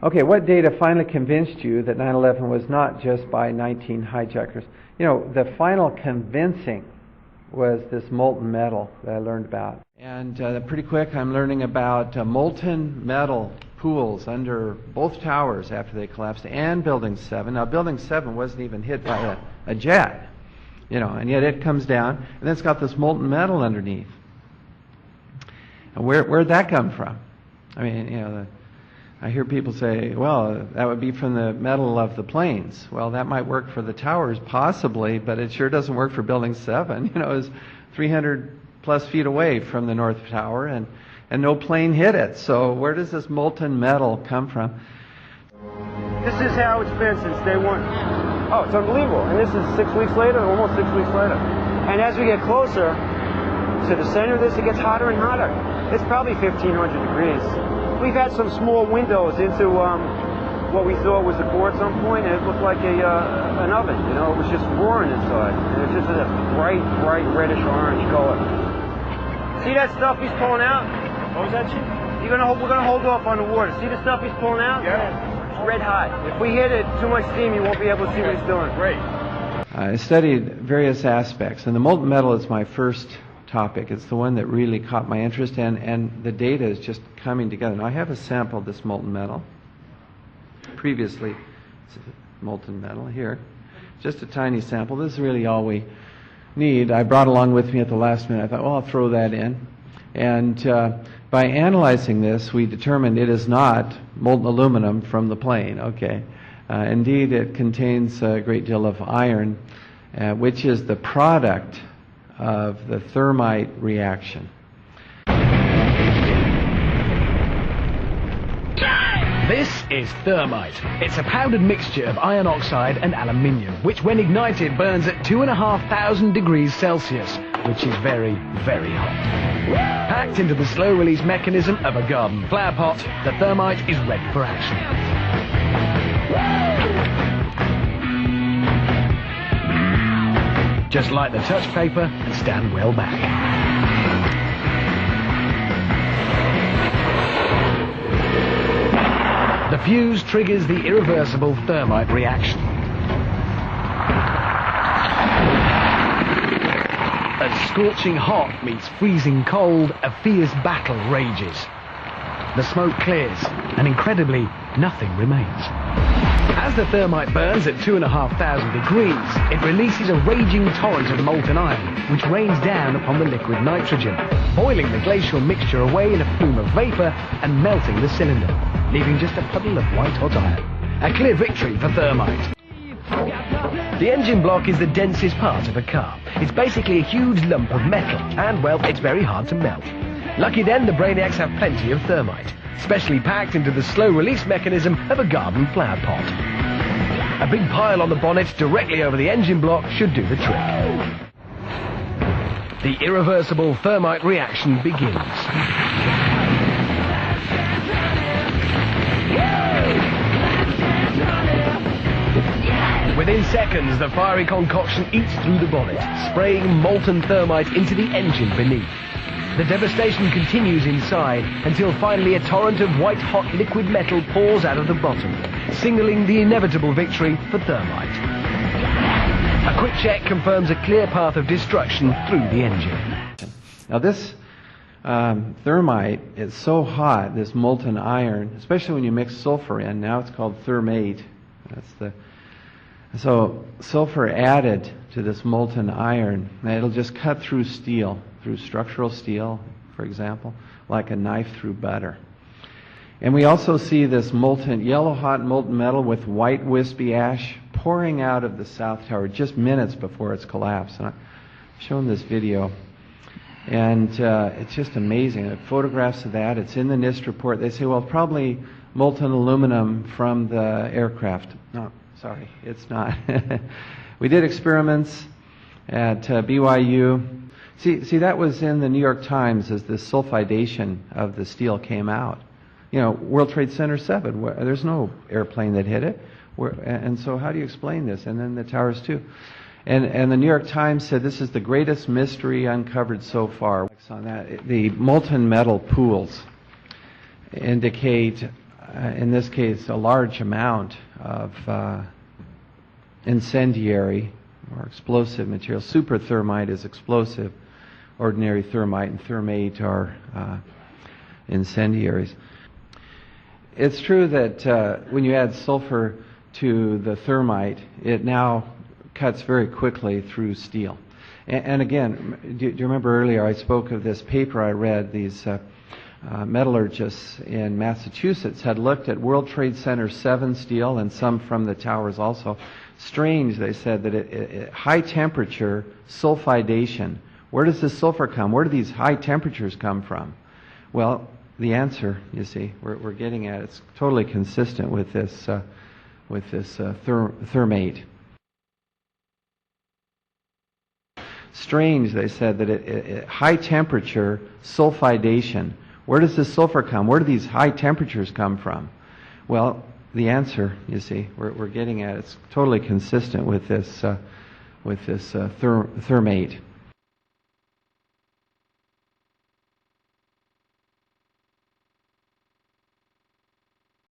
Okay, what data finally convinced you that 9/11 was not just by 19 hijackers? You know, the final convincing was this molten metal that I learned about. And pretty quick, I'm learning about molten metal pools under both towers after they collapsed, and Building 7. Now, Building 7 wasn't even hit by a jet, you know, and yet it comes down, and then it's got this molten metal underneath. And where'd that come from? I mean, you know, I hear people say, well, that would be from the metal of the planes. Well, that might work for the towers, possibly, but it sure doesn't work for Building 7. You know, it was 300 plus feet away from the North Tower, and no plane hit it. So where does this molten metal come from? This is how it's been since day one. Oh, it's unbelievable. And this is 6 weeks later, almost 6 weeks later. And as we get closer to the center of this, it gets hotter and hotter. It's probably 1,500 degrees. We've had some small windows into what we thought was a core at some point, and it looked like an oven. You know, it was just roaring inside. And it's just a bright, reddish orange color. See that stuff he's pulling out? What was that, Chief? We're gonna hold off on the water. See the stuff he's pulling out? Yeah. It's red hot. If we hit it too much steam, you won't be able to see what he's doing. Great. I studied various aspects, and the molten metal is my first topic. It's the one that really caught my interest, and the data is just coming together. Now, I have a sample of this molten metal. Previously, it's molten metal here. Just a tiny sample. This is really all we need. I brought along with me at the last minute. I thought, well, I'll throw that in. And by analyzing this, we determined it is not molten aluminum from the plane. Okay. Indeed, it contains a great deal of iron, which is the product of the thermite reaction. This is thermite. It's a powdered mixture of iron oxide and aluminium, which when ignited burns at 2,500 degrees Celsius, which is very, very hot. Packed into the slow release mechanism of a garden flower pot, the thermite is ready for action. Just light the touch paper and stand well back. The fuse triggers the irreversible thermite reaction. As scorching hot meets freezing cold, a fierce battle rages. The smoke clears, and incredibly, nothing remains. As the thermite burns at 2,500 degrees, it releases a raging torrent of molten iron, which rains down upon the liquid nitrogen, boiling the glacial mixture away in a plume of vapor and melting the cylinder, leaving just a puddle of white-hot iron. A clear victory for thermite. The engine block is the densest part of a car. It's basically a huge lump of metal, and, well, it's very hard to melt. Lucky then, the Brainiacs have plenty of thermite, specially packed into the slow-release mechanism of a garden flower pot. A big pile on the bonnet directly over the engine block should do the trick. The irreversible thermite reaction begins. Within seconds, the fiery concoction eats through the bonnet, spraying molten thermite into the engine beneath. The devastation continues inside until finally a torrent of white-hot liquid metal pours out of the bottom, signaling the inevitable victory for thermite. A quick check confirms a clear path of destruction through the engine. Now this thermite is so hot, this molten iron, especially when you mix sulfur in. Now it's called thermate. So sulfur added to this molten iron, and it'll just cut through steel, through structural steel, for example, like a knife through butter. And we also see this molten, yellow-hot molten metal with white wispy ash pouring out of the South Tower just minutes before its collapse. And I've shown this video, and it's just amazing. The photographs of that, it's in the NIST report. They say, well, probably molten aluminum from the aircraft. No, sorry, it's not. We did experiments at BYU. See, that was in the New York Times as the sulfidation of the steel came out. You know, World Trade Center 7, there's no airplane that hit it. And so how do you explain this? And then the towers too. And the New York Times said this is the greatest mystery uncovered so far. On that, the molten metal pools indicate in this case, a large amount of incendiary or explosive material. Super thermite is explosive. Ordinary thermite and thermate are incendiaries. It's true that when you add sulfur to the thermite, it now cuts very quickly through steel. And again, do you remember earlier I spoke of this paper I read? These metallurgists in Massachusetts had looked at World Trade Center 7 steel and some from the towers also. Strange, they said, that high temperature sulfidation. Where does this sulfur come? Where do these high temperatures come from? Well, the answer, you see, we're getting at, it's totally consistent with this thermate. Strange, they said, that high temperature sulfidation. Where does this sulfur come? Where do these high temperatures come from? Well, the answer, you see, we're getting at, it's totally consistent with this thermate.